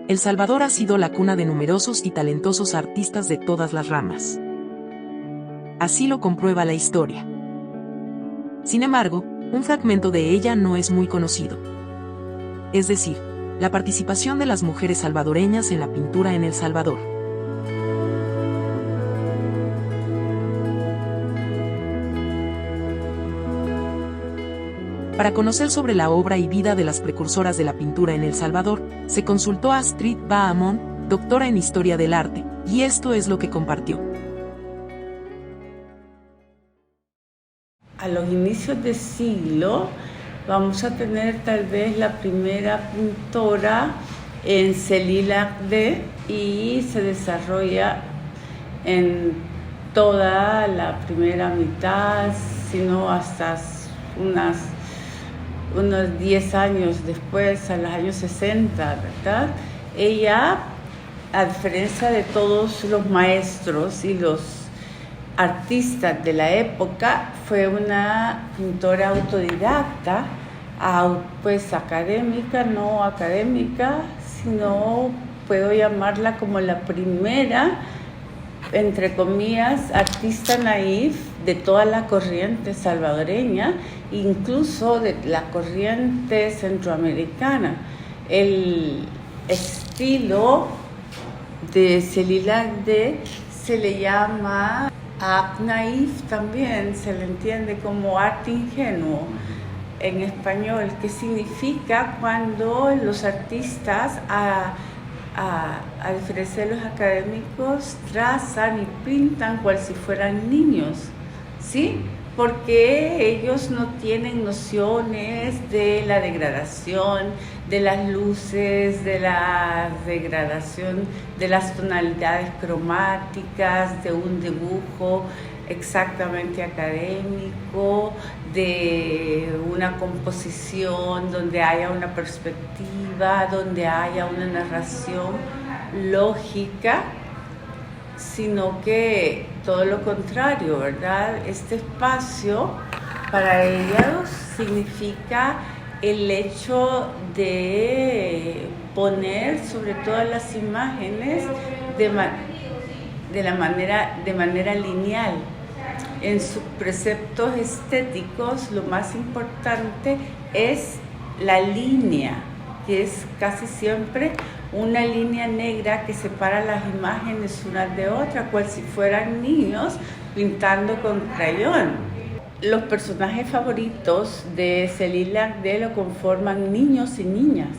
El Salvador ha sido la cuna de numerosos y talentosos artistas de todas las ramas. Así lo comprueba la historia. Sin embargo, un fragmento de ella no es muy conocido. Es decir, la participación de las mujeres salvadoreñas en la pintura en El Salvador. Para conocer sobre la obra y vida de las precursoras de la pintura en El Salvador, se consultó a Astrid Bahamón, doctora en Historia del Arte, y esto es lo que compartió. A los inicios del siglo vamos a tener tal vez la primera pintora en Celil-Ardè y se desarrolla en toda la primera mitad, sino hasta unos 10 años después, a los años 60, ¿verdad? Ella, a diferencia de todos los maestros y los artistas de la época, fue una pintora autodidacta, pues académica, no académica, sino puedo llamarla como la primera, entre comillas, artista naif de toda la corriente salvadoreña, incluso de la corriente centroamericana. El estilo de Celil-Ardè se le llama art naif, también se le entiende como arte ingenuo en español, que significa cuando los artistas, a diferencia de los académicos, trazan y pintan cual si fueran niños, ¿sí? Porque ellos no tienen nociones de la degradación, de las luces, de la degradación de las tonalidades cromáticas, de un dibujo exactamente académico, de una composición donde haya una perspectiva, donde haya una narración lógica, sino que todo lo contrario, ¿verdad? Este espacio para ellos significa el hecho de poner sobre todas las imágenes de manera lineal. En sus preceptos estéticos, lo más importante es la línea, que es casi siempre una línea negra que separa las imágenes unas de otras, cual si fueran niños pintando con crayón. Los personajes favoritos de Celil-Ardè lo conforman niños y niñas.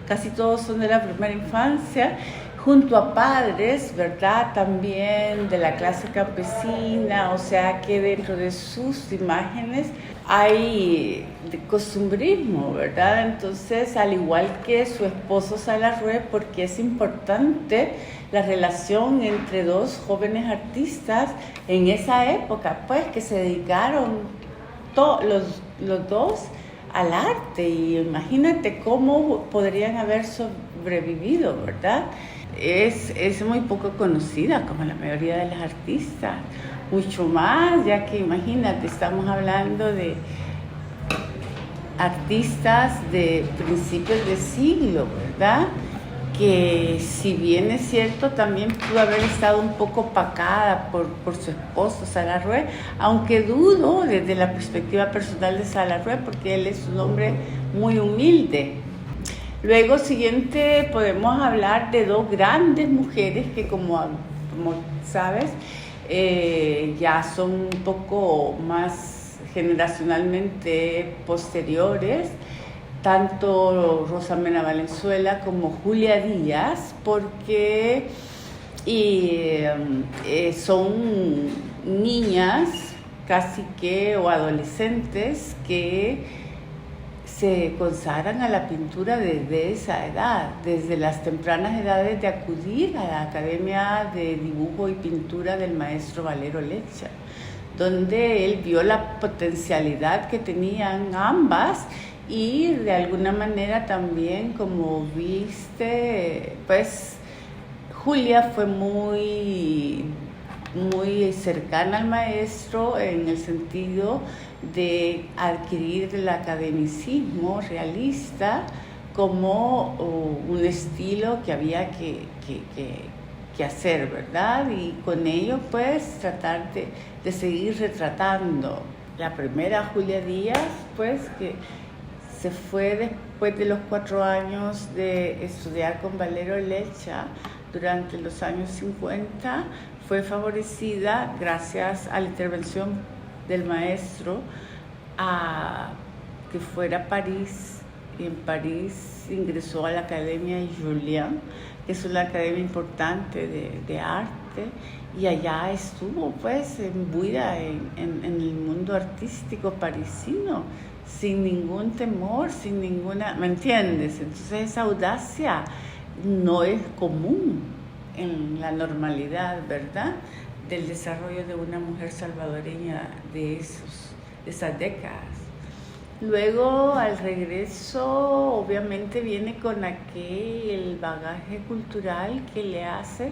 Casi todos son de la primera infancia, junto a padres, ¿verdad? También de la clase campesina, o sea que dentro de sus imágenes hay costumbrismo, ¿verdad? Entonces, al igual que su esposo Salarrué, porque es importante la relación entre dos jóvenes artistas en esa época, pues que se dedicaron los dos al arte, y imagínate cómo podrían haber sobrevivido, ¿verdad? Es muy poco conocida como la mayoría de las artistas, mucho más, ya que imagínate, estamos hablando de artistas de principios de siglo, ¿verdad? Que si bien es cierto, también pudo haber estado un poco opacada por su esposo Salarrué, aunque dudo desde la perspectiva personal de Salarrué, porque él es un hombre muy humilde. Luego, siguiente, podemos hablar de dos grandes mujeres que, como sabes, ya son un poco más generacionalmente posteriores, tanto Rosa Mena Valenzuela como Julia Díaz, porque son niñas casi que o adolescentes que se consagran a la pintura desde esa edad, desde las tempranas edades de acudir a la Academia de Dibujo y Pintura del maestro Valero Lecha, donde él vio la potencialidad que tenían ambas, y de alguna manera también, como viste, pues Julia fue muy cercana al maestro en el sentido de adquirir el academicismo realista como un estilo que había que hacer, ¿verdad? Y con ello pues tratar de seguir retratando. La primera Julia Díaz, pues que se fue después de los 4 años de estudiar con Valero Lecha durante los años 50, fue favorecida gracias a la intervención del maestro a que fuera a París, y en París ingresó a la Academia Julian, que es una academia importante de arte, y allá estuvo pues imbuida en el mundo artístico parisino, sin ningún temor, sin ninguna, ¿me entiendes? Entonces esa audacia no es común en la normalidad, ¿verdad?, del desarrollo de una mujer salvadoreña de esas décadas. Luego, al regreso, obviamente viene con aquel bagaje cultural que le hace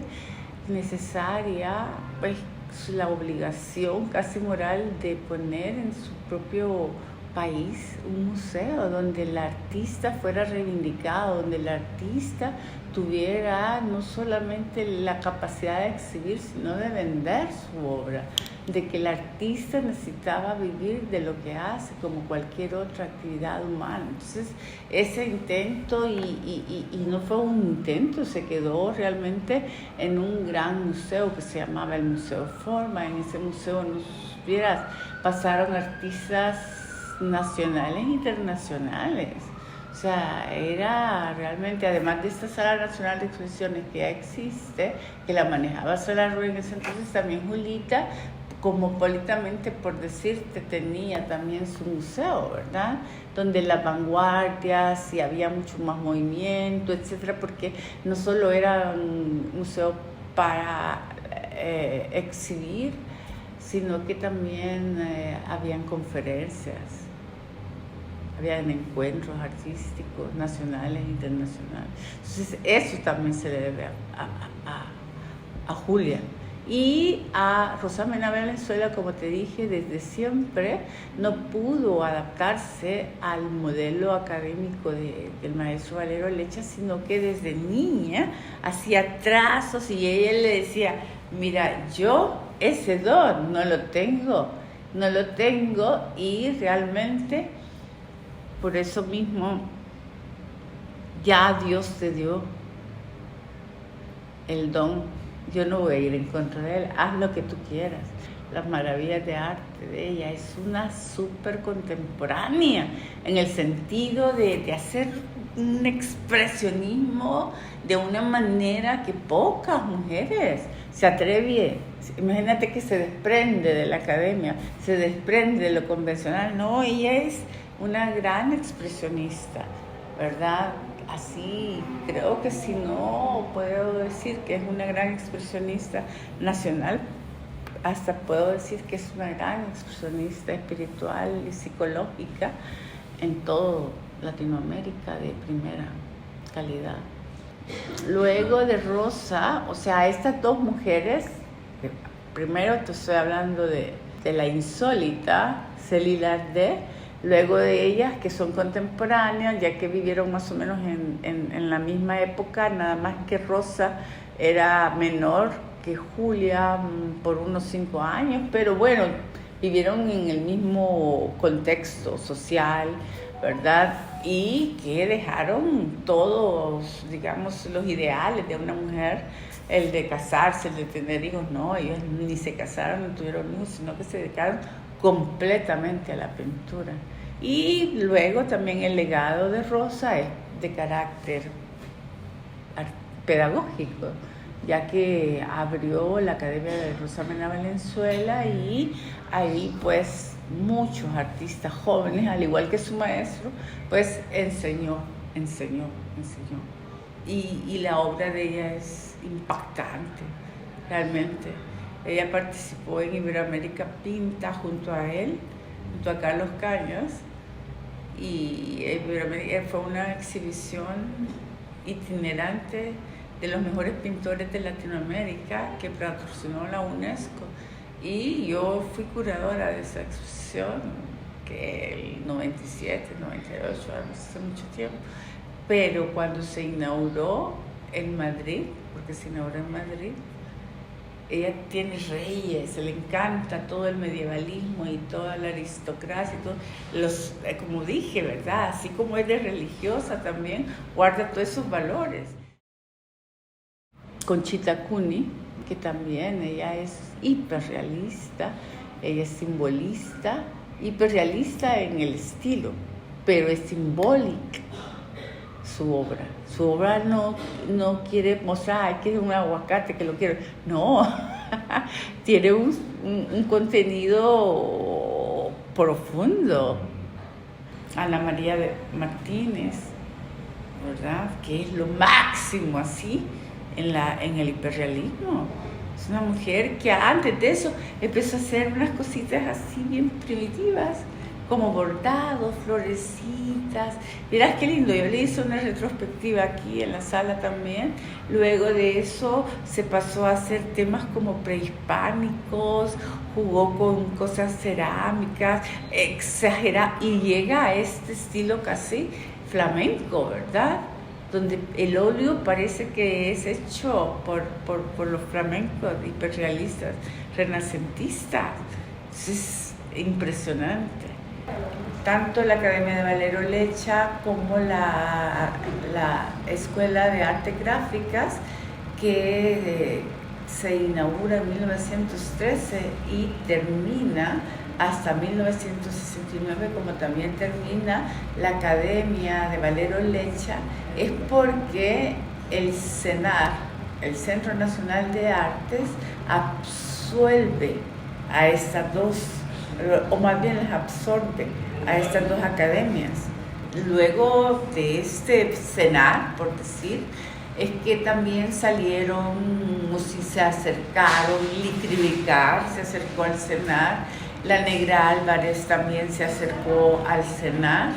necesaria, pues, la obligación casi moral de poner en su propio país un museo donde el artista fuera reivindicado, donde el artista tuviera no solamente la capacidad de exhibir, sino de vender su obra, de que el artista necesitaba vivir de lo que hace como cualquier otra actividad humana. Entonces ese intento, y no fue un intento, se quedó realmente en un gran museo que se llamaba el Museo Forma. En ese museo, no supieras, pasaron artistas nacionales e internacionales. O sea, era realmente, además de esta Sala Nacional de Exposiciones que ya existe, que la manejaba Sola Rubio en ese entonces, también Julita, cosmopolitamente por decirte, tenía también su museo, ¿verdad?, donde las vanguardias y había mucho más movimiento, etcétera, porque no solo era un museo para exhibir, sino que también habían conferencias, habían encuentros artísticos nacionales e internacionales. Entonces eso también se le debe a Julia. Y a Rosa Mena Valenzuela, como te dije, desde siempre no pudo adaptarse al modelo académico del maestro Valero Lecha, sino que desde niña hacía trazos y ella le decía, mira, yo ese don no lo tengo, y realmente por eso mismo ya Dios te dio el don. Yo no voy a ir en contra de él, haz lo que tú quieras. Las maravillas de arte de ella es una súper contemporánea, en el sentido de hacer un expresionismo de una manera que pocas mujeres se atreven. Imagínate que se desprende de la academia, se desprende de lo convencional. No, ella es una gran expresionista, ¿verdad? Así, creo que si no puedo decir que es una gran expresionista nacional, hasta puedo decir que es una gran expresionista espiritual y psicológica en todo Latinoamérica de primera calidad. Luego de Rosa, o sea, estas dos mujeres, primero te estoy hablando de la insólita Célie Lardé, luego de ellas, que son contemporáneas, ya que vivieron más o menos en la misma época, nada más que Rosa era menor que Julia por unos 5 años, pero bueno, vivieron en el mismo contexto social, ¿verdad? Y que dejaron todos, digamos, los ideales de una mujer, el de casarse, el de tener hijos. No, ellos ni se casaron ni tuvieron hijos, sino que se dedicaron completamente a la pintura. Y luego también el legado de Rosa es de carácter pedagógico, ya que abrió la Academia de Rosa Mena Valenzuela y ahí pues muchos artistas jóvenes, al igual que su maestro, pues enseñó. Y la obra de ella es impactante, realmente. Ella participó en Iberoamérica Pinta junto a él, junto a Carlos Cañas, y Iberoamérica fue una exhibición itinerante de los mejores pintores de Latinoamérica que patrocinó la UNESCO, y yo fui curadora de esa exposición, que el 97, 98, hace mucho tiempo, pero cuando se inauguró en Madrid, porque se inauguró en Madrid, ella tiene reyes, le encanta todo el medievalismo y toda la aristocracia, y todo, como dije, ¿verdad? Así como ella es religiosa también, guarda todos esos valores. Conchita Cuni, que también ella es hiperrealista, ella es simbolista, hiperrealista en el estilo, pero es simbólica su obra. Su obra no quiere mostrar que es un aguacate, que lo quiero. No, tiene un contenido profundo. Ana María Martínez, ¿verdad? Que es lo máximo así en el hiperrealismo. Es una mujer que antes de eso empezó a hacer unas cositas así bien primitivas, como bordados, florecitas. Mirás qué lindo, yo le hice una retrospectiva aquí en la sala también. Luego de eso se pasó a hacer temas como prehispánicos, jugó con cosas cerámicas, exagera, y llega a este estilo casi flamenco, ¿verdad? Donde el óleo parece que es hecho por los flamencos hiperrealistas, renacentistas. Es impresionante. Tanto la Academia de Valero Lecha como la Escuela de Artes Gráficas, que se inaugura en 1913 y termina hasta 1969, como también termina la Academia de Valero Lecha, es porque el CENAR, el Centro Nacional de Artes, absuelve a estas dos, o más bien les absorbe a estas dos academias. Luego de este CENAR, por decir, es que también salieron, o si se acercaron, Licrivicar se acercó al CENAR, la Negra Álvarez también se acercó al CENAR.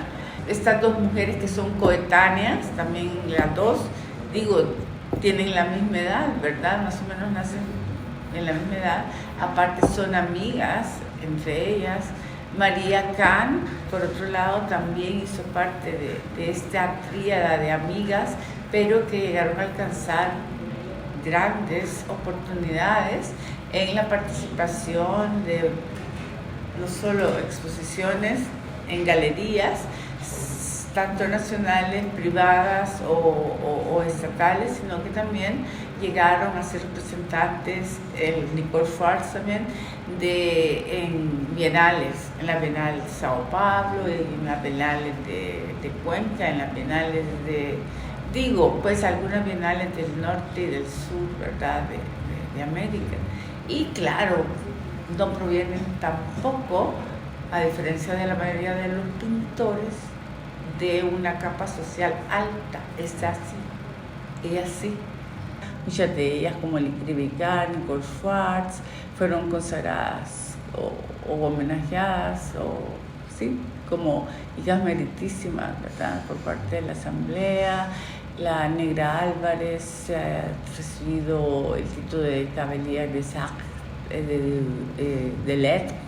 Estas dos mujeres que son coetáneas, también las dos, digo, tienen la misma edad, ¿verdad? Más o menos nacen en la misma edad. Aparte son amigas entre ellas. María Kahn, por otro lado, también hizo parte de esta tríada de amigas, pero que llegaron a alcanzar grandes oportunidades en la participación de no solo exposiciones en galerías, tanto nacionales, privadas o estatales, sino que también llegaron a ser representantes, Nicole Schwartz también, en bienales, en la Bienal de Sao Paulo, en las bienales de Cuenca, en las bienales pues algunas bienales del norte y del sur, ¿verdad?, de América. Y claro, no provienen tampoco, a diferencia de la mayoría de los pintores, de una capa social alta. Es así. Muchas de ellas, como Licrivicar, Nicole Schwartz, fueron consagradas o homenajeadas, como hijas meritísimas, ¿verdad?, por parte de la Asamblea. La Negra Álvarez ha recibido el título de Cavalier des Arts de Lettres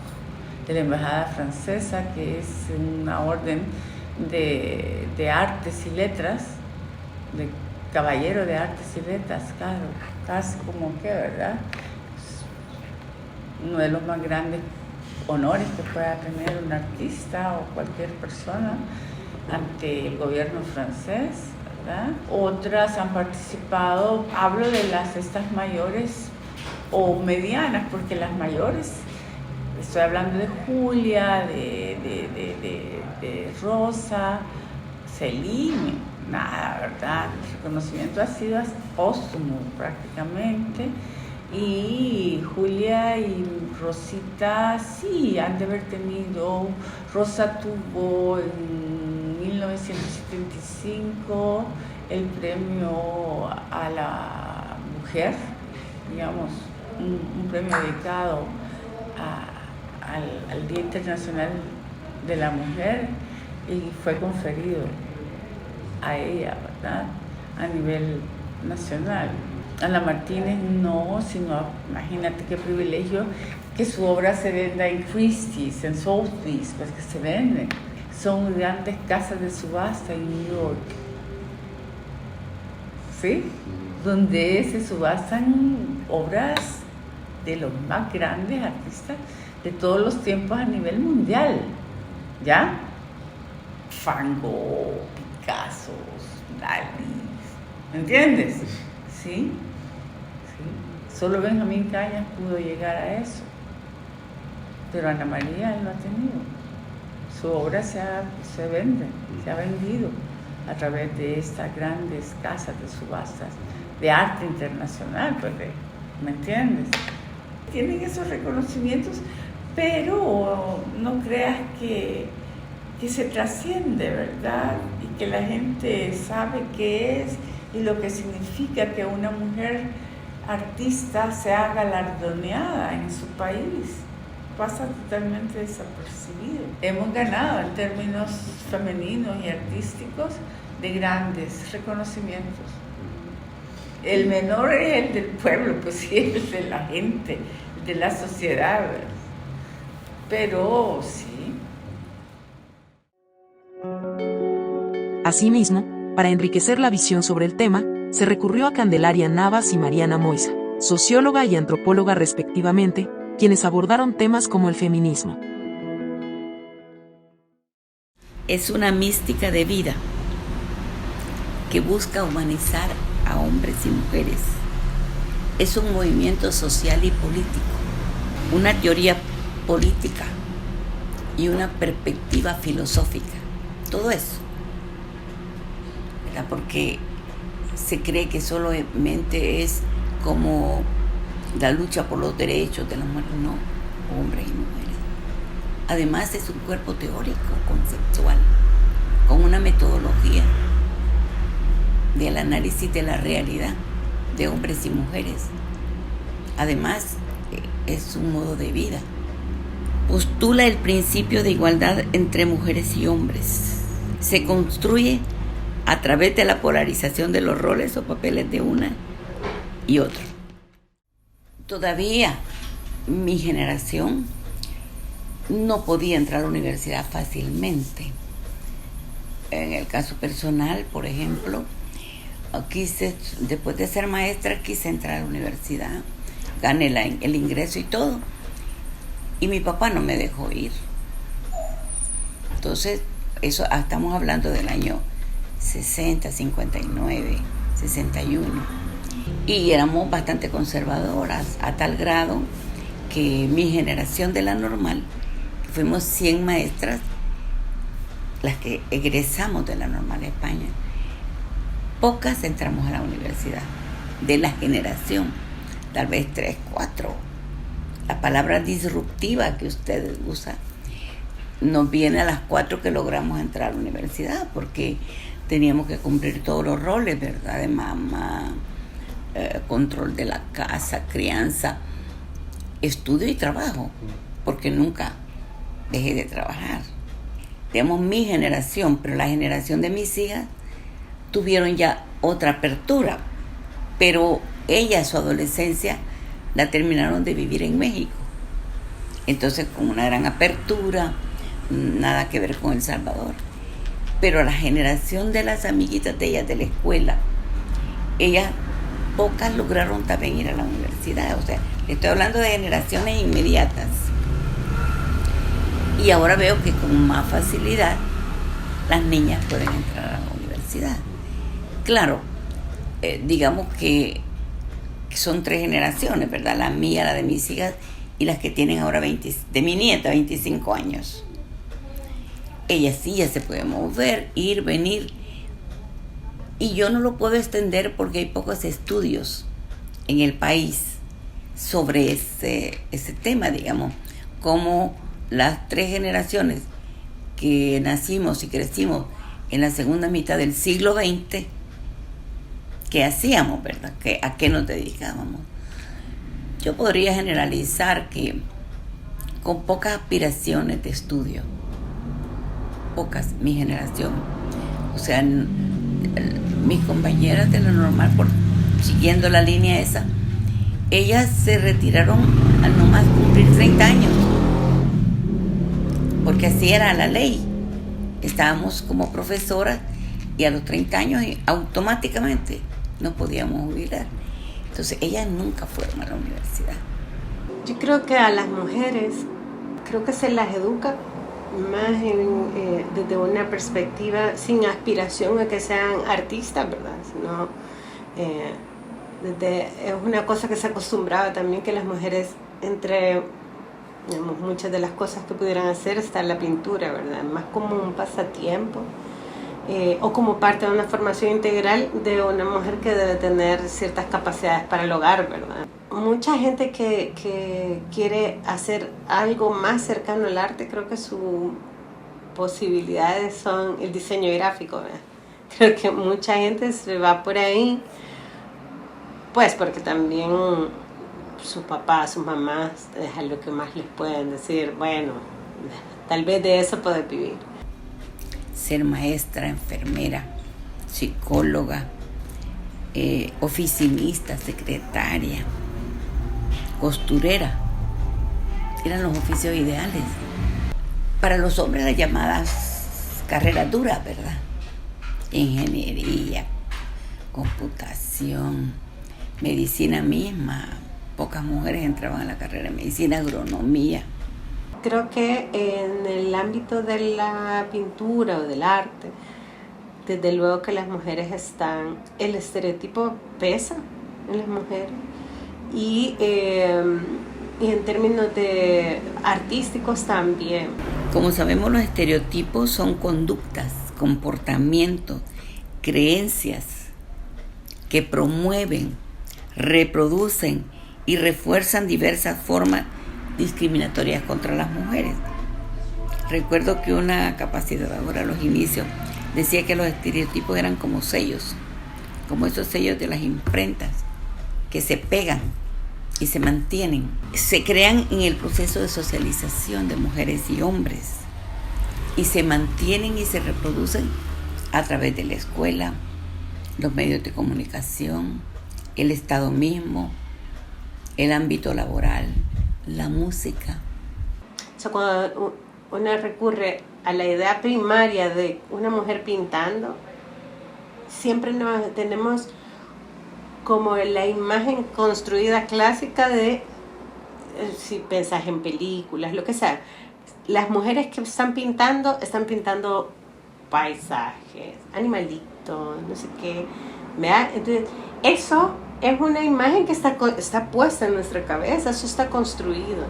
de la Embajada Francesa, que es una orden de artes y letras, de caballero de artes y letras, claro, casi como que, ¿verdad? Uno de los más grandes honores que pueda tener un artista o cualquier persona ante el gobierno francés, ¿verdad? Otras han participado, hablo de estas mayores o medianas, porque las mayores, estoy hablando de Julia, de Rosa, Celine, nada, ¿verdad? El reconocimiento ha sido póstumo prácticamente, y Julia y Rosita sí han de haber tenido. Rosa tuvo en 1975 el premio a la mujer, digamos, un premio dedicado al Día Internacional de la Mujer, y fue conferido a ella, ¿verdad?, a nivel nacional. Ana Martínez no, sino imagínate qué privilegio que su obra se venda en Christie's, en Sotheby's, pues que se venden. Son grandes casas de subasta en New York, ¿sí? Donde se subastan obras de los más grandes artistas de todos los tiempos a nivel mundial, ¿ya? Van Gogh, Picasso, Dalí, ¿me entiendes? ¿Sí? ¿Sí? Solo Benjamín Cañas pudo llegar a eso, pero Ana María lo ha tenido. Su obra se vende, se ha vendido a través de estas grandes casas de subastas de arte internacional, pues, ¿me entiendes? Tienen esos reconocimientos, pero no creas que se trasciende, ¿verdad? Y que la gente sabe qué es y lo que significa que una mujer artista sea galardoneada en su país. Pasa totalmente desapercibido. Hemos ganado en términos femeninos y artísticos de grandes reconocimientos. El menor es el del pueblo, pues sí, el de la gente, el de la sociedad, ¿verdad? Pero sí. Asimismo, para enriquecer la visión sobre el tema, se recurrió a Candelaria Navas y Mariana Moisa, socióloga y antropóloga respectivamente, quienes abordaron temas como el feminismo. Es una mística de vida que busca humanizar a hombres y mujeres. Es un movimiento social y político, una teoría política y una perspectiva filosófica. Todo eso, ¿verdad? Porque se cree que solamente es como la lucha por los derechos de las mujeres, no, hombres y mujeres. Además es un cuerpo teórico, conceptual, con una metodología del análisis de la realidad de hombres y mujeres. Además es un modo de vida. Postula el principio de igualdad entre mujeres y hombres. Se construye a través de la polarización de los roles o papeles de una y otra. Todavía mi generación no podía entrar a la universidad fácilmente. En el caso personal, por ejemplo, después de ser maestra, quise entrar a la universidad, gané el ingreso y todo, y mi papá no me dejó ir. Entonces, eso estamos hablando del año 60, 59, 61. Y éramos bastante conservadoras, a tal grado que mi generación de la normal, fuimos 100 maestras las que egresamos de la normal España, pocas entramos a la universidad, de la generación, tal vez 3, 4. La palabra disruptiva que ustedes usan nos viene a las 4 que logramos entrar a la universidad, porque teníamos que cumplir todos los roles, ¿verdad? De mamá, control de la casa, crianza, estudio y trabajo, porque nunca dejé de trabajar. Digamos, mi generación, pero la generación de mis hijas tuvieron ya otra apertura, pero ellas su adolescencia la terminaron de vivir en México. Entonces, con una gran apertura, nada que ver con El Salvador. Pero la generación de las amiguitas de ellas de la escuela, ellas pocas lograron también ir a la universidad. O sea, estoy hablando de generaciones inmediatas. Y ahora veo que con más facilidad las niñas pueden entrar a la universidad. Claro, digamos que son 3 generaciones, ¿verdad? La mía, la de mis hijas y las que tienen ahora de mi nieta, 25 años. Ellas sí ya se pueden mover, ir, venir. Y yo no lo puedo extender porque hay pocos estudios en el país sobre ese tema, digamos, como las 3 generaciones que nacimos y crecimos en la segunda mitad del siglo XX, ¿qué hacíamos, verdad? ¿A qué nos dedicábamos? Yo podría generalizar que con pocas aspiraciones de estudio, pocas, mi generación, o sea, mis compañeras de la normal, siguiendo la línea esa, ellas se retiraron al nomás cumplir 30 años, porque así era la ley. Estábamos como profesoras y a los 30 años automáticamente no podíamos jubilar. Entonces ellas nunca fueron a la universidad. Yo creo que a las mujeres, creo que se las educa más desde una perspectiva sin aspiración a que sean artistas, ¿verdad? Sino, es una cosa que se acostumbraba también, que las mujeres, entre digamos, muchas de las cosas que pudieran hacer está la pintura, ¿verdad? Más como un pasatiempo o como parte de una formación integral de una mujer que debe tener ciertas capacidades para el hogar, ¿verdad? Mucha gente que quiere hacer algo más cercano al arte, creo que sus posibilidades son el diseño gráfico, ¿verdad? Creo que mucha gente se va por ahí, pues porque también sus papás, sus mamás, es lo que más les pueden decir, bueno, tal vez de eso puedes vivir. Ser maestra, enfermera, psicóloga, oficinista, secretaria, costurera, eran los oficios ideales. Para los hombres las llamadas carreras duras, ¿verdad? Ingeniería, computación, medicina misma. Pocas mujeres entraban a la carrera de medicina, agronomía. Creo que en el ámbito de la pintura o del arte, desde luego que las mujeres están, el estereotipo pesa en las mujeres y en términos de artísticos también. Como sabemos, los estereotipos son conductas, comportamientos, creencias que promueven, reproducen y refuerzan diversas formas discriminatorias contra las mujeres. Recuerdo que una capacitadora a los inicios decía que los estereotipos eran como sellos, como esos sellos de las imprentas que se pegan y se mantienen. Se crean en el proceso de socialización de mujeres y hombres y se mantienen y se reproducen a través de la escuela, los medios de comunicación, el Estado mismo, el ámbito laboral, la música. O sea, cuando uno recurre a la idea primaria de una mujer pintando, siempre tenemos como la imagen construida clásica de, si pensás en películas, lo que sea, las mujeres que están pintando paisajes, animalitos, no sé qué, ¿verdad? Entonces, eso es una imagen que está puesta en nuestra cabeza, eso está construido.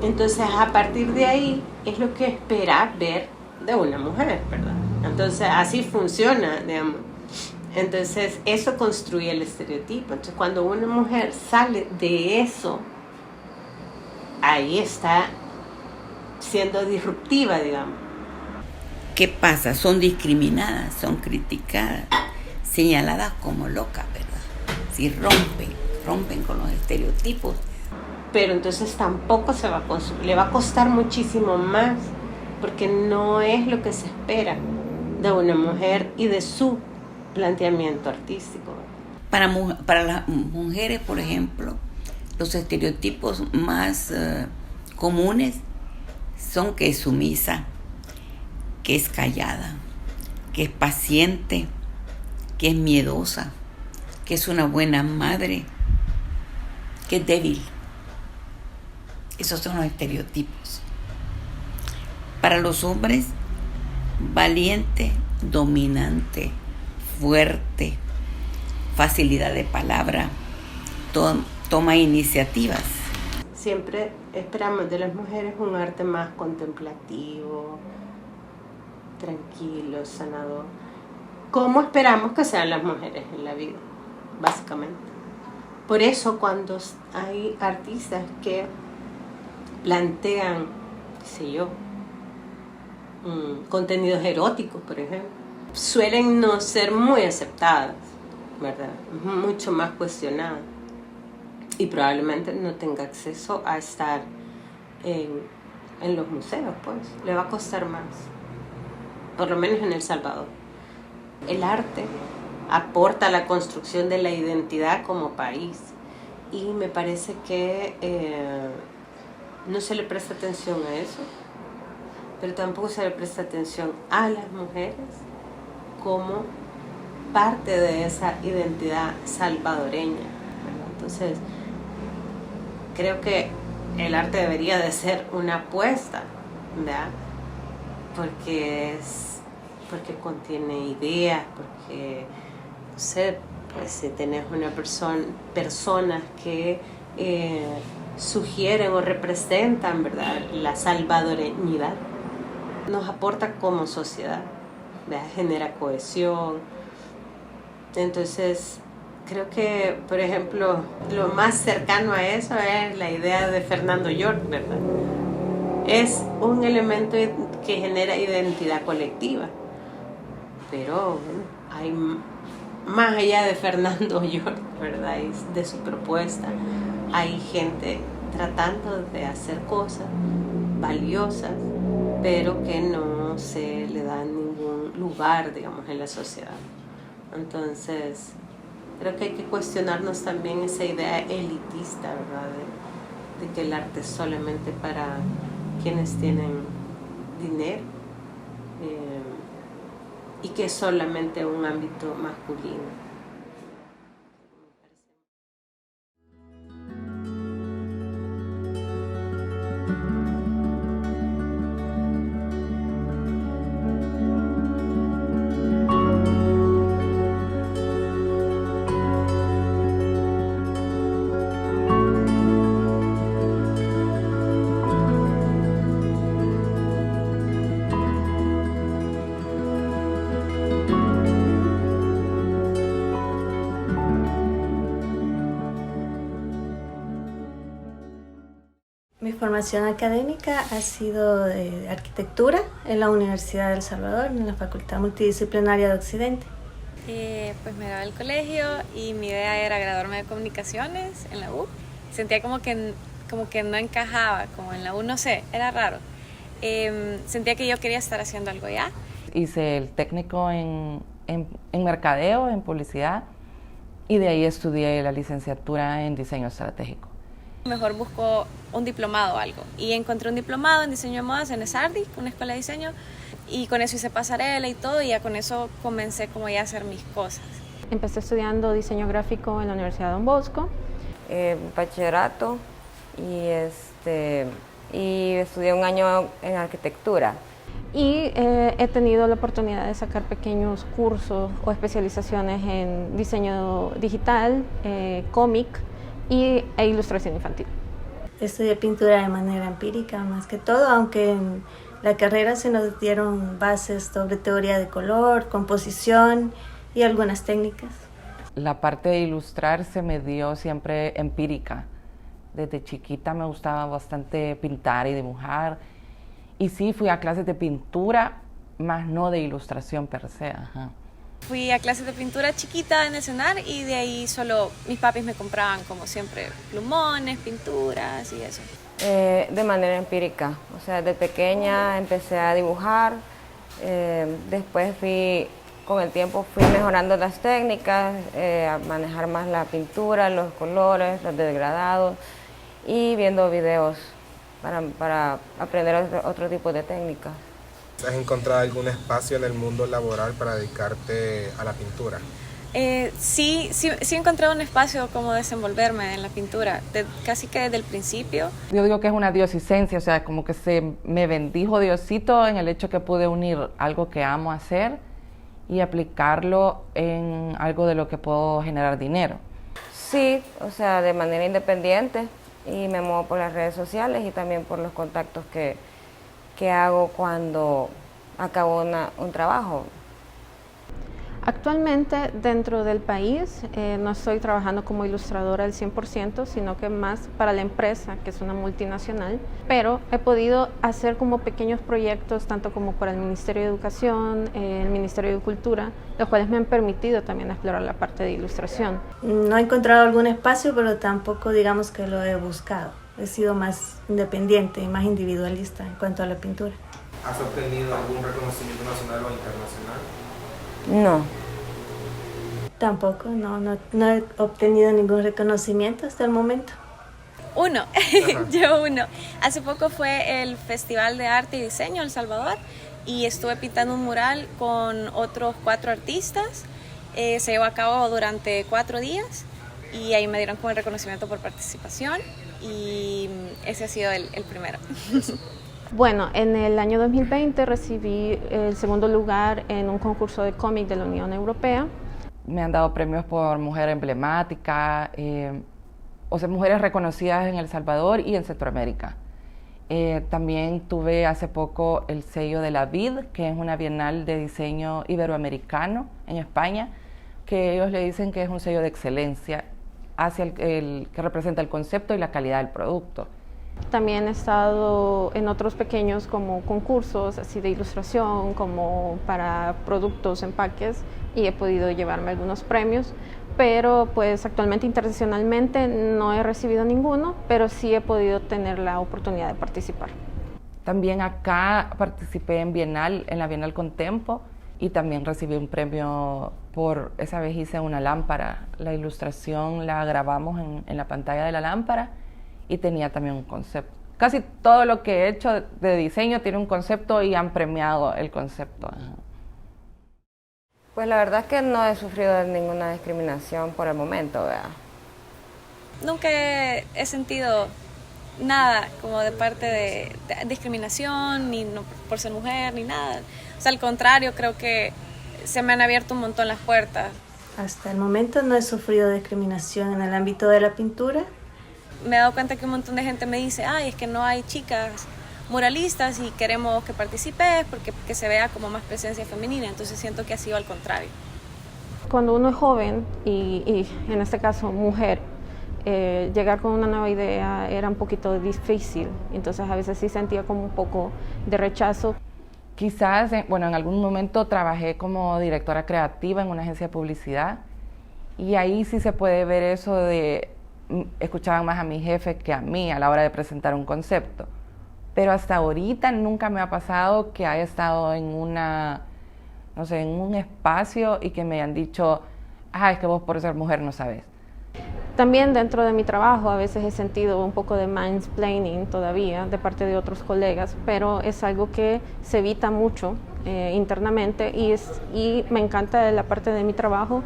Entonces, a partir de ahí, es lo que esperas ver de una mujer, ¿verdad? Entonces, así funciona, digamos. Entonces, eso construye el estereotipo. Entonces, cuando una mujer sale de eso, ahí está siendo disruptiva, digamos. ¿Qué pasa? Son discriminadas, son criticadas, señaladas como locas, ¿verdad? Si rompen con los estereotipos. Pero entonces tampoco le va a costar muchísimo más, porque no es lo que se espera de una mujer y de su planteamiento artístico. Para las mujeres, por ejemplo, los estereotipos más comunes son que es sumisa, que es callada, que es paciente, que es miedosa, que es una buena madre, que es débil. Esos son los estereotipos. Para los hombres, valiente, dominante, fuerte, facilidad de palabra, toma iniciativas. Siempre esperamos de las mujeres un arte más contemplativo, tranquilo, sanador. ¿Cómo esperamos que sean las mujeres en la vida? Básicamente. Por eso cuando hay artistas que plantean, qué sé yo, contenidos eróticos, por ejemplo, suelen no ser muy aceptadas, ¿verdad? Mucho más cuestionadas. Y probablemente no tenga acceso a estar en los museos, pues. Le va a costar más. Por lo menos en El Salvador. El arte aporta a la construcción de la identidad como país. Y me parece que no se le presta atención a eso, pero tampoco se le presta atención a las mujeres como parte de esa identidad salvadoreña, ¿verdad? Entonces, creo que el arte debería de ser una apuesta, ¿verdad? Porque contiene ideas, porque, no sé, pues si tenés personas que sugieren o representan, ¿verdad?, la salvadoreñidad, nos aporta como sociedad, ¿verdad? Genera cohesión. Entonces, creo que, por ejemplo, lo más cercano a eso es la idea de Fernando York, ¿verdad? Es un elemento que genera identidad colectiva, pero bueno, hay más allá de Fernando York, ¿verdad? Y de su propuesta, hay gente tratando de hacer cosas valiosas, pero que no se le da ningún lugar, digamos, en la sociedad. Entonces, creo que hay que cuestionarnos también esa idea elitista, ¿verdad? De que el arte es solamente para quienes tienen dinero y que es solamente un ámbito masculino. Mi formación académica ha sido de arquitectura en la Universidad de El Salvador, en la Facultad Multidisciplinaria de Occidente. Pues me gradué del colegio y mi idea era graduarme de comunicaciones en la U. Sentía como que no encajaba, como en la U, no sé, era raro. Sentía que yo quería estar haciendo algo ya. Hice el técnico en mercadeo, en publicidad, y de ahí estudié la licenciatura en diseño estratégico. Mejor busco un diplomado o algo. Y encontré un diplomado en diseño de modas en ESARDI, una escuela de diseño, y con eso hice pasarela y todo, y ya con eso comencé como ya a hacer mis cosas. Empecé estudiando diseño gráfico en la Universidad de Don Bosco. Bachillerato y estudié un año en arquitectura. Y he tenido la oportunidad de sacar pequeños cursos o especializaciones en diseño digital, cómic e ilustración infantil. Estudié pintura de manera empírica más que todo, aunque en la carrera se nos dieron bases sobre teoría de color, composición y algunas técnicas. La parte de ilustrar se me dio siempre empírica. Desde chiquita me gustaba bastante pintar y dibujar. Y sí, fui a clases de pintura, más no de ilustración per se. Ajá. Fui a clases de pintura chiquita en el CENAR y de ahí solo mis papis me compraban, como siempre, plumones, pinturas y eso. De manera empírica, o sea, de pequeña empecé a dibujar, después con el tiempo fui mejorando las técnicas, a manejar más la pintura, los colores, los degradados y viendo videos para aprender otro tipo de técnicas. ¿Has encontrado algún espacio en el mundo laboral para dedicarte a la pintura? Sí he encontrado un espacio como desenvolverme en la pintura, casi que desde el principio. Yo digo que es una diosicencia, o sea, como que se me bendijo Diosito en el hecho que pude unir algo que amo hacer y aplicarlo en algo de lo que puedo generar dinero. Sí, o sea, de manera independiente, y me muevo por las redes sociales y también por los contactos que hago cuando acabo un trabajo. Actualmente dentro del país no estoy trabajando como ilustradora al 100%, sino que más para la empresa, que es una multinacional, pero he podido hacer como pequeños proyectos, tanto como para el Ministerio de Educación, el Ministerio de Cultura, los cuales me han permitido también explorar la parte de ilustración. No he encontrado algún espacio, pero tampoco digamos que lo he buscado. He sido más independiente y más individualista en cuanto a la pintura. ¿Has obtenido algún reconocimiento nacional o internacional? No. Tampoco, no he obtenido ningún reconocimiento hasta el momento. Uno, yo uno. Hace poco fue el Festival de Arte y Diseño El Salvador y estuve pintando un mural con otros 4 artistas Se llevó a cabo durante 4 días y ahí me dieron como el reconocimiento por participación y ese ha sido el primero. Bueno, en el año 2020 recibí el segundo lugar en un concurso de cómic de la Unión Europea. Me han dado premios por mujer emblemática, o sea, mujeres reconocidas en El Salvador y en Centroamérica. También tuve hace poco el sello de la VID, que es una bienal de diseño iberoamericano en España, que ellos le dicen que es un sello de excelencia hacia el que representa el concepto y la calidad del producto. También he estado en otros pequeños como concursos así de ilustración, como para productos, empaques, y he podido llevarme algunos premios, pero pues actualmente internacionalmente no he recibido ninguno, pero sí he podido tener la oportunidad de participar. También acá participé en la Bienal Contempo, y también recibí un premio por, esa vez hice una lámpara. La ilustración la grabamos en la pantalla de la lámpara y tenía también un concepto. Casi todo lo que he hecho de diseño tiene un concepto y han premiado el concepto. Pues la verdad es que no he sufrido ninguna discriminación por el momento, ¿verdad? Nunca he sentido nada como de parte de discriminación, ni no, por ser mujer, ni nada. O sea, al contrario, creo que se me han abierto un montón las puertas. Hasta el momento no he sufrido discriminación en el ámbito de la pintura. Me he dado cuenta que un montón de gente me dice, ay, es que no hay chicas muralistas y queremos que participes porque que se vea como más presencia femenina. Entonces siento que ha sido al contrario. Cuando uno es joven y en este caso mujer, llegar con una nueva idea era un poquito difícil, entonces a veces sí sentía como un poco de rechazo. Quizás, bueno, en algún momento trabajé como directora creativa en una agencia de publicidad y ahí sí se puede ver eso de escuchaban más a mi jefe que a mí a la hora de presentar un concepto. Pero hasta ahorita nunca me ha pasado que haya estado en no sé, en un espacio y que me hayan dicho, es que vos por ser mujer no sabes. También dentro de mi trabajo a veces he sentido un poco de mansplaining todavía de parte de otros colegas, pero es algo que se evita mucho internamente y me encanta de la parte de mi trabajo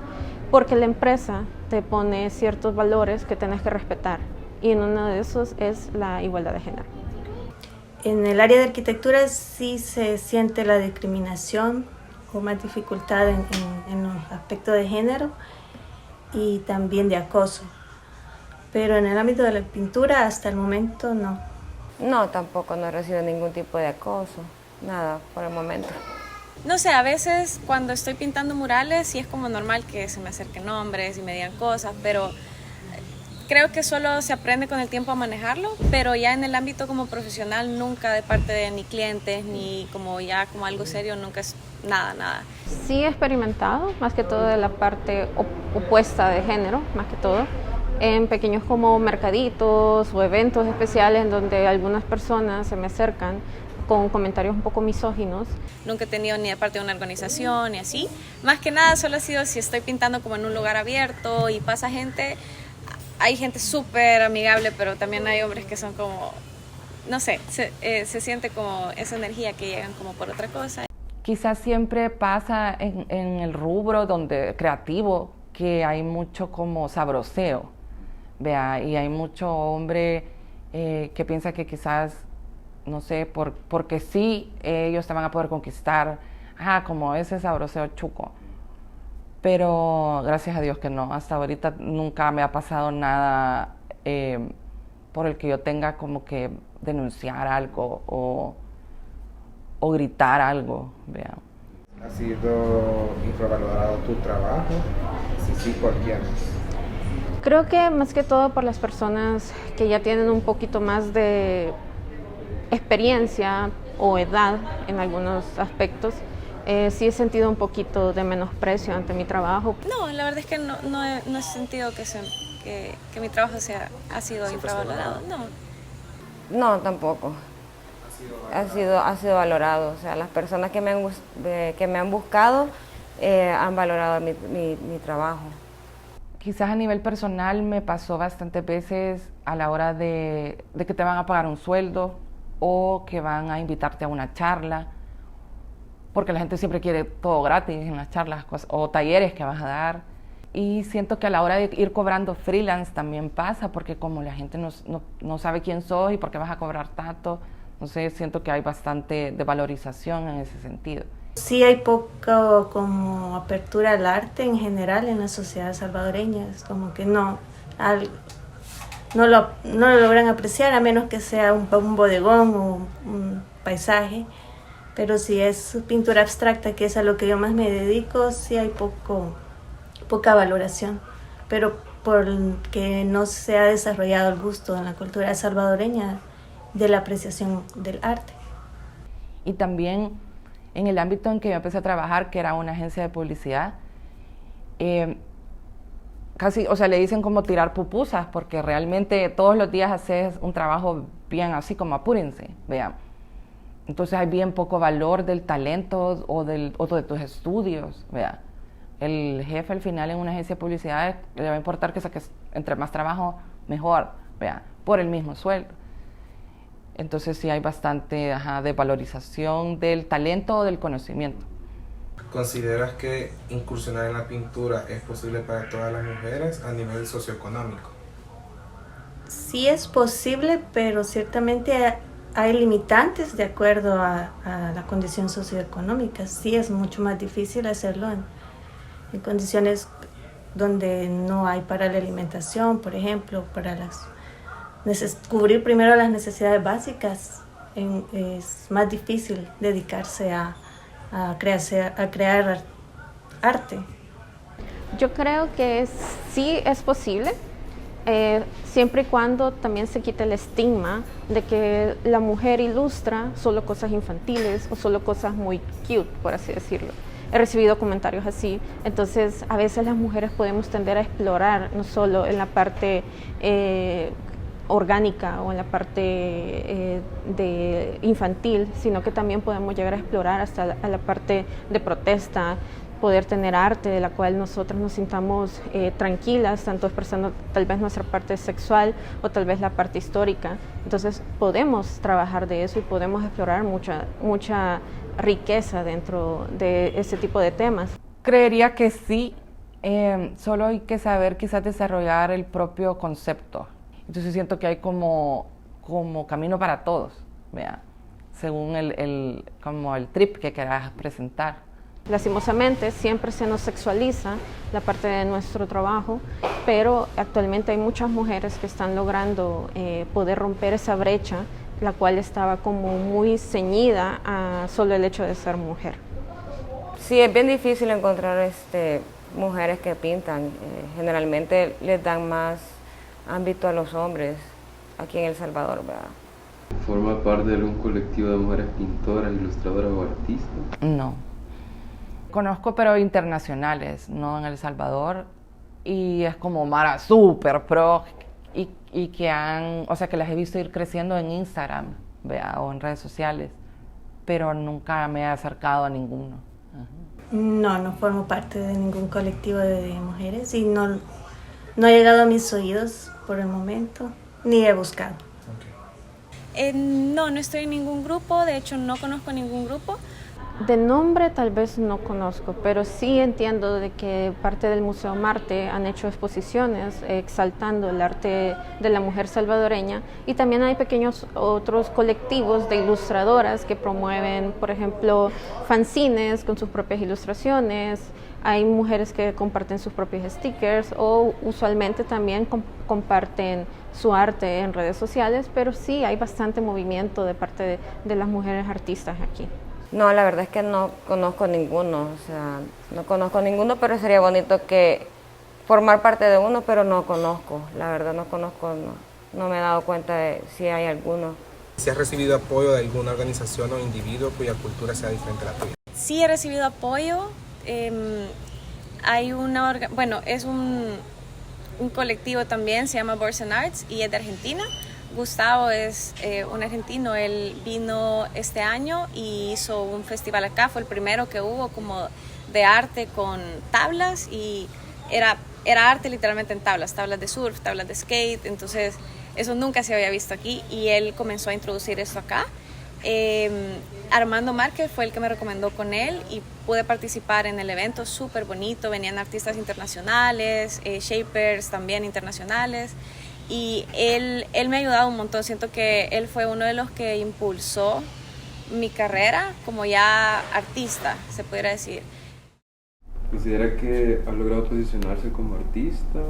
porque la empresa te pone ciertos valores que tienes que respetar y uno de esos es la igualdad de género. En el área de arquitectura sí se siente la discriminación o más dificultad en los aspectos de género y también de acoso. Pero en el ámbito de la pintura hasta el momento no. No, tampoco no he recibido ningún tipo de acoso, nada por el momento. No sé, a veces cuando estoy pintando murales sí es como normal que se me acerquen hombres y me digan cosas, pero creo que solo se aprende con el tiempo a manejarlo, pero ya en el ámbito como profesional nunca de parte de ni clientes ni como ya como algo serio, nunca es nada. Sí he experimentado, más que todo de la parte opuesta de género, más que todo, en pequeños como mercaditos o eventos especiales en donde algunas personas se me acercan con comentarios un poco misóginos. Nunca he tenido ni de parte de una organización ni así. Más que nada solo ha sido si estoy pintando como en un lugar abierto y pasa gente. Hay gente súper amigable, pero también hay hombres que son como, no sé, se siente como esa energía que llegan como por otra cosa. Quizás siempre pasa en el rubro creativo que hay mucho como sabroseo, vea, y hay mucho hombre que piensa que quizás, no sé, porque sí, ellos te van a poder conquistar, como ese sabroseo chuco. Pero gracias a Dios que no, hasta ahorita nunca me ha pasado nada por el que yo tenga como que denunciar algo o gritar algo, vea. ¿Ha sido infravalorado tu trabajo? Sí, ¿por quién? Creo que más que todo por las personas que ya tienen un poquito más de experiencia o edad en algunos aspectos. Sí he sentido un poquito de menosprecio ante mi trabajo. No, la verdad es que no he sentido que mi trabajo ha sido infravalorado, no. No, tampoco. Ha sido valorado. O sea, las personas que me han buscado han valorado mi trabajo. Quizás a nivel personal me pasó bastantes veces a la hora de que te van a pagar un sueldo o que van a invitarte a una charla, porque la gente siempre quiere todo gratis en las charlas o talleres que vas a dar. Y siento que a la hora de ir cobrando freelance también pasa, porque como la gente no sabe quién sos y por qué vas a cobrar tanto, no sé, siento que hay bastante de valorización en ese sentido. Sí hay poco como apertura al arte en general en la sociedad salvadoreña, es como que no lo logran apreciar a menos que sea un bodegón o un paisaje, pero si es pintura abstracta, que es a lo que yo más me dedico, sí hay poca valoración, pero porque no se ha desarrollado el gusto en la cultura salvadoreña de la apreciación del arte. Y también en el ámbito en que yo empecé a trabajar, que era una agencia de publicidad, casi, o sea, le dicen como tirar pupusas, porque realmente todos los días haces un trabajo bien así como apúrense, vean. Entonces hay bien poco valor del talento o de tus estudios, vea. El jefe al final en una agencia de publicidad le va a importar que saques entre más trabajo, mejor, vea, por el mismo sueldo. Entonces sí hay bastante de valorización del talento o del conocimiento. ¿Consideras que incursionar en la pintura es posible para todas las mujeres a nivel socioeconómico? Sí es posible, pero ciertamente hay limitantes de acuerdo a la condición socioeconómica. Sí es mucho más difícil hacerlo en condiciones donde no hay para la alimentación, por ejemplo, para cubrir primero las necesidades básicas. Es más difícil dedicarse a crear arte. Yo creo que sí es posible, siempre y cuando también se quite el estigma de que la mujer ilustra solo cosas infantiles o solo cosas muy cute, por así decirlo. He recibido comentarios así, entonces a veces las mujeres podemos tender a explorar no solo en la parte orgánica o en la parte de infantil, sino que también podemos llegar a explorar hasta la parte de protesta, poder tener arte de la cual nosotros nos sintamos tranquilas, tanto expresando tal vez nuestra parte sexual o tal vez la parte histórica. Entonces podemos trabajar de eso y podemos explorar mucha riqueza dentro de ese tipo de temas. Creería que sí, solo hay que saber quizás desarrollar el propio concepto. Entonces siento que hay como camino para todos, ¿vea? Según como el trip que quieras presentar. Lastimosamente siempre se nos sexualiza la parte de nuestro trabajo, pero actualmente hay muchas mujeres que están logrando poder romper esa brecha, la cual estaba como muy ceñida a solo el hecho de ser mujer. Sí, es bien difícil encontrar mujeres que pintan. Generalmente les dan más ámbito a los hombres aquí en El Salvador, ¿verdad? ¿Forma parte de algún colectivo de mujeres pintoras, ilustradoras o artistas? No. Conozco, pero internacionales, no en El Salvador, y es como mara súper pro y que que las he visto ir creciendo en Instagram, ¿vea? O en redes sociales, pero nunca me he acercado a ninguno. No formo parte de ningún colectivo de mujeres y no ha llegado a mis oídos por el momento, ni he buscado. No estoy en ningún grupo, de hecho no conozco ningún grupo. De nombre tal vez no conozco, pero sí entiendo de que parte del Museo Marte han hecho exposiciones exaltando el arte de la mujer salvadoreña, y también hay pequeños otros colectivos de ilustradoras que promueven, por ejemplo, fanzines con sus propias ilustraciones. Hay mujeres que comparten sus propios stickers o usualmente también comparten su arte en redes sociales, pero sí hay bastante movimiento de parte de las mujeres artistas aquí. No, la verdad es que no conozco ninguno, pero sería bonito que formar parte de uno, pero no conozco, la verdad no conozco, no me he dado cuenta de si hay alguno. ¿Si has recibido apoyo de alguna organización o individuo cuya cultura sea diferente a la tuya? Sí he recibido apoyo, hay es un colectivo también, se llama Borsen Arts y es de Argentina. Gustavo es un argentino, él vino este año y hizo un festival acá, fue el primero que hubo como de arte con tablas, y era arte literalmente en tablas de surf, tablas de skate, entonces eso nunca se había visto aquí, y él comenzó a introducir esto acá Armando Márquez fue el que me recomendó con él y pude participar en el evento, súper bonito, venían artistas internacionales, shapers también internacionales, y él me ha ayudado un montón. Siento que él fue uno de los que impulsó mi carrera como ya artista, se pudiera decir. ¿Considera que ha logrado posicionarse como artista?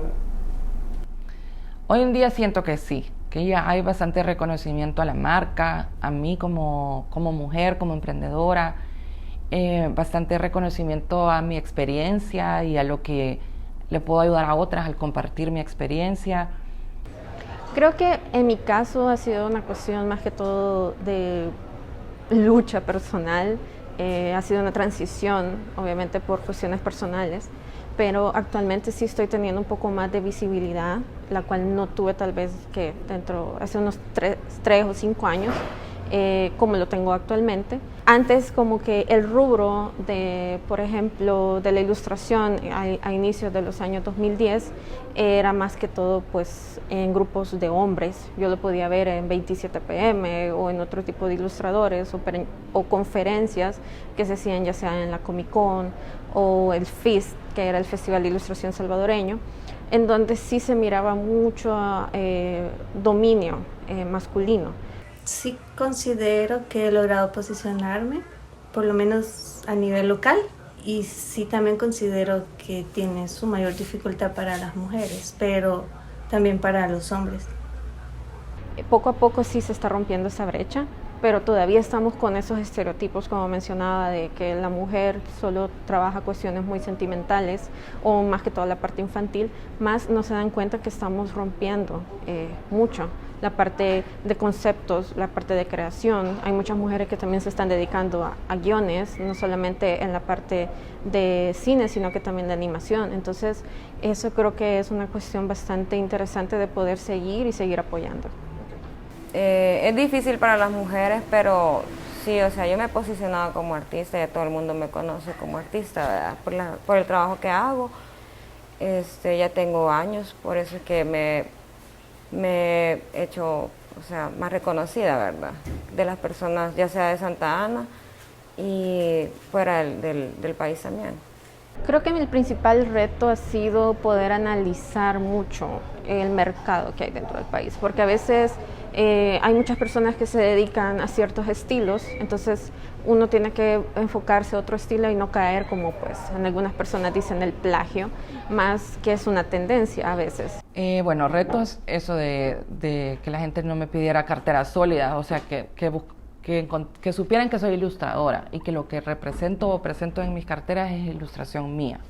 Hoy en día siento que sí, que ya hay bastante reconocimiento a la marca, a mí como mujer, como emprendedora, bastante reconocimiento a mi experiencia y a lo que le puedo ayudar a otras al compartir mi experiencia. Creo que en mi caso ha sido una cuestión más que todo de lucha personal, ha sido una transición, obviamente por cuestiones personales, pero actualmente sí estoy teniendo un poco más de visibilidad, la cual no tuve tal vez que hace unos 3 o 5 años, como lo tengo actualmente. Antes como que el rubro de, por ejemplo, de la ilustración a inicios de los años 2010 era más que todo pues en grupos de hombres. Yo lo podía ver en 27PM o en otro tipo de ilustradores o conferencias que se hacían ya sea en la Comic Con o el FIST, que era el Festival de Ilustración Salvadoreño, en donde sí se miraba mucho dominio masculino. Sí considero que he logrado posicionarme, por lo menos a nivel local, y sí también considero que tiene su mayor dificultad para las mujeres, pero también para los hombres. Poco a poco sí se está rompiendo esa brecha, pero todavía estamos con esos estereotipos, como mencionaba, de que la mujer solo trabaja cuestiones muy sentimentales o más que toda la parte infantil, más no se dan cuenta que estamos rompiendo mucho la parte de conceptos, la parte de creación. Hay muchas mujeres que también se están dedicando a guiones, no solamente en la parte de cine, sino que también de animación. Entonces, eso creo que es una cuestión bastante interesante de poder seguir apoyando. Es difícil para las mujeres, pero sí, o sea, yo me he posicionado como artista, ya todo el mundo me conoce como artista, ¿verdad? Por el trabajo que hago. Ya tengo años, por eso es que me he hecho, o sea, más reconocida, ¿verdad? De las personas, ya sea de Santa Ana y fuera del país también. Creo que mi principal reto ha sido poder analizar mucho el mercado que hay dentro del país, porque a veces hay muchas personas que se dedican a ciertos estilos, entonces uno tiene que enfocarse a otro estilo y no caer como pues en algunas personas dicen el plagio, más que es una tendencia a veces. Bueno, retos, eso de que la gente no me pidiera carteras sólidas, o sea, que supieran que soy ilustradora y que lo que represento o presento en mis carteras es ilustración mía.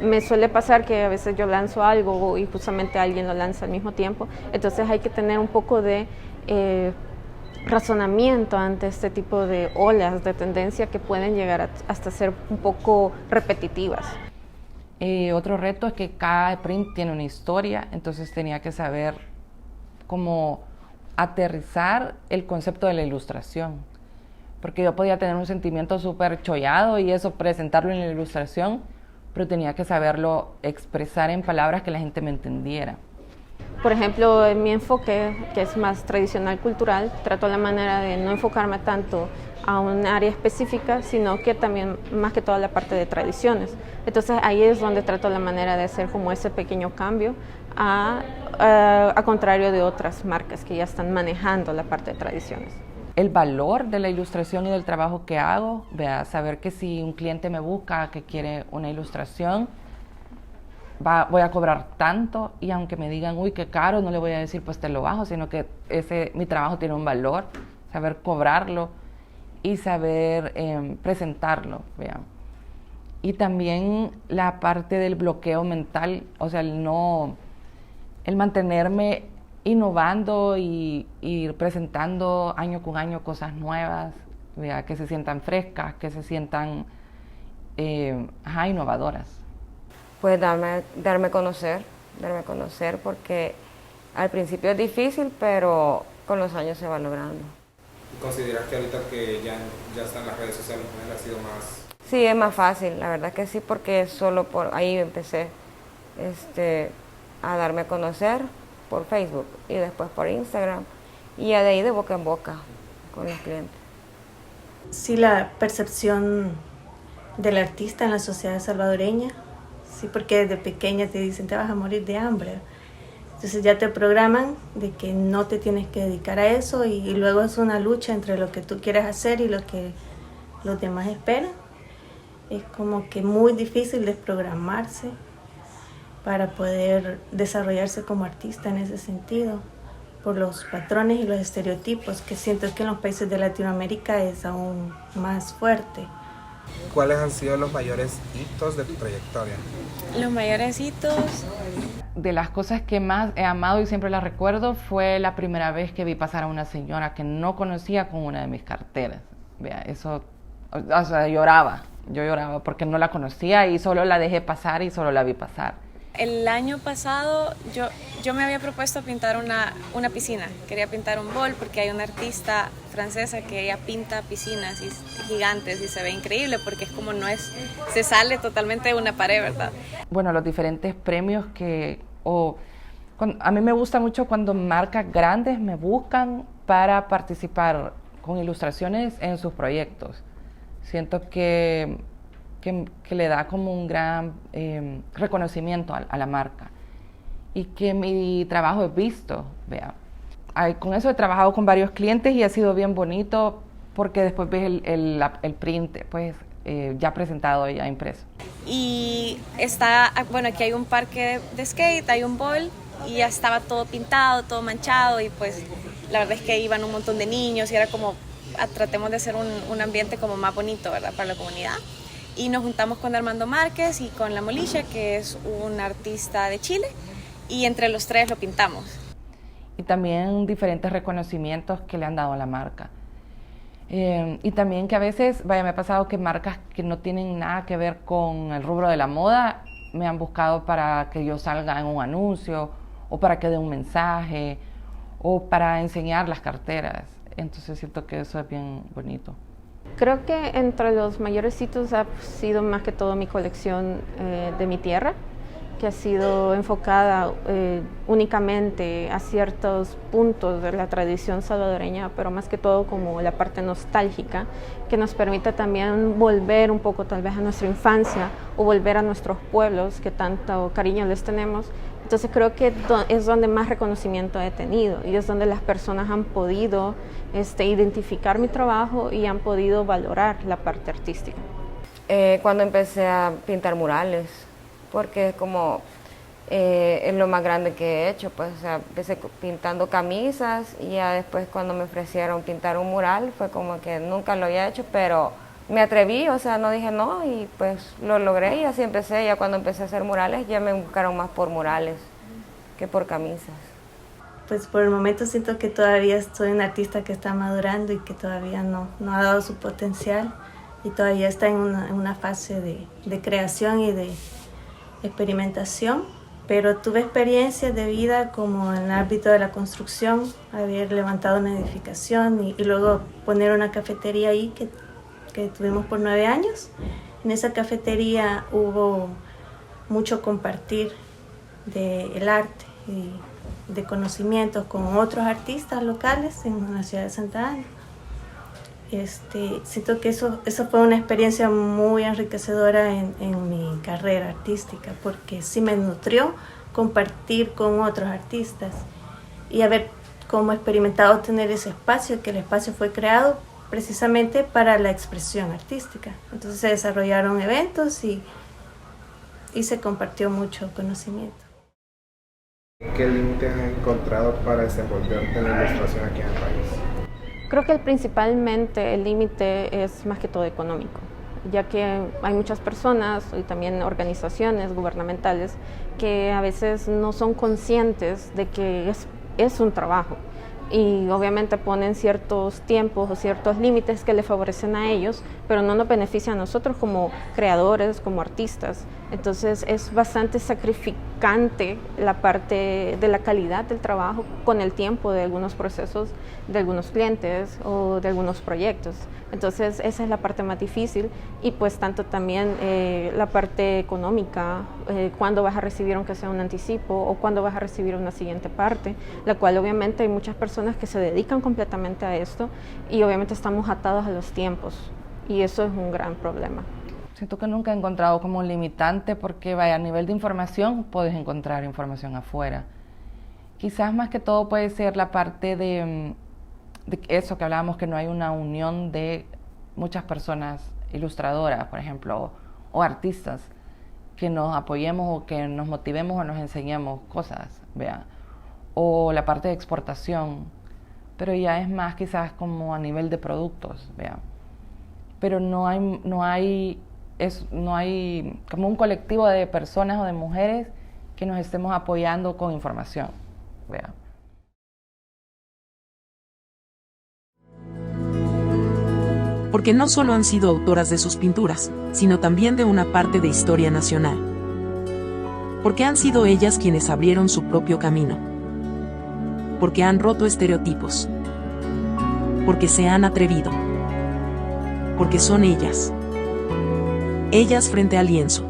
Me suele pasar que a veces yo lanzo algo y justamente alguien lo lanza al mismo tiempo, entonces hay que tener un poco de razonamiento ante este tipo de olas de tendencia que pueden llegar hasta ser un poco repetitivas. Otro reto es que cada print tiene una historia, entonces tenía que saber cómo aterrizar el concepto de la ilustración, porque yo podía tener un sentimiento súper chollado y eso presentarlo en la ilustración, pero tenía que saberlo expresar en palabras que la gente me entendiera. Por ejemplo, en mi enfoque, que es más tradicional cultural, trato la manera de no enfocarme tanto a un área específica, sino que también más que toda la parte de tradiciones. Entonces ahí es donde trato la manera de hacer como ese pequeño cambio a contrario de otras marcas que ya están manejando la parte de tradiciones. El valor de la ilustración y del trabajo que hago, saber que si un cliente me busca que quiere una ilustración, voy a cobrar tanto, y aunque me digan, uy, qué caro, no le voy a decir, pues te lo bajo, sino que mi trabajo tiene un valor, saber cobrarlo y saber presentarlo, vean. Y también la parte del bloqueo mental, o sea, el mantenerme innovando y presentando año con año cosas nuevas, ¿verdad? Que se sientan frescas, que se sientan innovadoras. Pues darme a conocer porque al principio es difícil, pero con los años se va logrando. ¿Consideras que ahorita que ya están las redes sociales, ha sido más? Sí, es más fácil, la verdad que sí, porque solo por ahí empecé a darme a conocer por Facebook y después por Instagram y ya de ahí de boca en boca con los clientes. Sí, la percepción del artista en la sociedad salvadoreña, sí, porque desde pequeña te dicen te vas a morir de hambre. Entonces ya te programan de que no te tienes que dedicar a eso y luego es una lucha entre lo que tú quieres hacer y lo que los demás esperan. Es como que muy difícil desprogramarse para poder desarrollarse como artista en ese sentido, por los patrones y los estereotipos que siento que en los países de Latinoamérica es aún más fuerte. ¿Cuáles han sido los mayores hitos de tu trayectoria? Los mayores hitos... De las cosas que más he amado y siempre las recuerdo fue la primera vez que vi pasar a una señora que no conocía con una de mis carteras. Vea, eso, o sea, yo lloraba porque no la conocía y solo la dejé pasar y solo la vi pasar. El año pasado yo me había propuesto pintar una piscina. Quería pintar un bol porque hay una artista francesa que ella pinta piscinas gigantes y se ve increíble porque es como se sale totalmente de una pared, ¿verdad? Bueno, los diferentes premios a mí me gusta mucho cuando marcas grandes me buscan para participar con ilustraciones en sus proyectos. Siento que le da como un gran reconocimiento a la marca y que mi trabajo es visto, vea. Con eso he trabajado con varios clientes y ha sido bien bonito porque después ves el print pues, ya presentado, ya impreso. Y aquí hay un parque de skate, hay un bowl y ya estaba todo pintado, todo manchado y pues la verdad es que iban un montón de niños y era como tratemos de hacer un ambiente como más bonito, ¿verdad? Para la comunidad. Y nos juntamos con Armando Márquez y con La Molisha, que es un artista de Chile, y entre los tres lo pintamos. Y también diferentes reconocimientos que le han dado a la marca. Y también que a veces, me ha pasado que marcas que no tienen nada que ver con el rubro de la moda me han buscado para que yo salga en un anuncio o para que dé un mensaje o para enseñar las carteras. Entonces siento que eso es bien bonito. Creo que entre los mayores hitos ha sido más que todo mi colección de mi tierra, que ha sido enfocada únicamente a ciertos puntos de la tradición salvadoreña, pero más que todo como la parte nostálgica, que nos permite también volver un poco tal vez a nuestra infancia o volver a nuestros pueblos que tanto cariño les tenemos. Entonces creo que es donde más reconocimiento he tenido y es donde las personas han podido identificar mi trabajo y han podido valorar la parte artística. Cuando empecé a pintar murales, porque es como es lo más grande que he hecho, pues o sea, empecé pintando camisas y ya después cuando me ofrecieron pintar un mural fue como que nunca lo había hecho, pero me atreví, o sea, no dije no y pues lo logré y así empecé. Ya cuando empecé a hacer murales ya me buscaron más por murales que por camisas. Pues por el momento siento que todavía soy una artista que está madurando y que todavía no ha dado su potencial y todavía está en una fase de creación y de experimentación, pero tuve experiencias de vida como en el ámbito de la construcción, haber levantado una edificación y luego poner una cafetería ahí que tuvimos por 9 años. En esa cafetería hubo mucho compartir del arte y de conocimientos con otros artistas locales en la ciudad de Santa Ana. Siento que eso fue una experiencia muy enriquecedora en mi carrera artística, porque sí me nutrió compartir con otros artistas y haber como experimentado tener ese espacio, que el espacio fue creado precisamente para la expresión artística. Entonces se desarrollaron eventos y se compartió mucho conocimiento. ¿Qué límites has encontrado para desenvolverte en la ilustración aquí en el país? Creo que principalmente el límite es más que todo económico, ya que hay muchas personas y también organizaciones gubernamentales que a veces no son conscientes de que es un trabajo y obviamente ponen ciertos tiempos o ciertos límites que le favorecen a ellos, pero no nos beneficia a nosotros como creadores, como artistas. Entonces es bastante sacrificante la parte de la calidad del trabajo con el tiempo de algunos procesos, de algunos clientes o de algunos proyectos. Entonces esa es la parte más difícil y pues tanto también la parte económica cuándo vas a recibir aunque sea un anticipo o cuándo vas a recibir una siguiente parte, la cual obviamente hay muchas personas que se dedican completamente a esto y obviamente estamos atados a los tiempos y eso es un gran problema. Siento que nunca he encontrado como un limitante porque vaya, a nivel de información puedes encontrar información afuera. Quizás más que todo puede ser la parte de eso que hablábamos, que no hay una unión de muchas personas ilustradoras, por ejemplo, o artistas, que nos apoyemos o que nos motivemos o nos enseñemos cosas, vea. O la parte de exportación, pero ya es más quizás como a nivel de productos, vea. Pero no hay como un colectivo de personas o de mujeres que nos estemos apoyando con información, vea. Porque no solo han sido autoras de sus pinturas, sino también de una parte de historia nacional. Porque han sido ellas quienes abrieron su propio camino. Porque han roto estereotipos. Porque se han atrevido. Porque son ellas. Ellas frente al lienzo.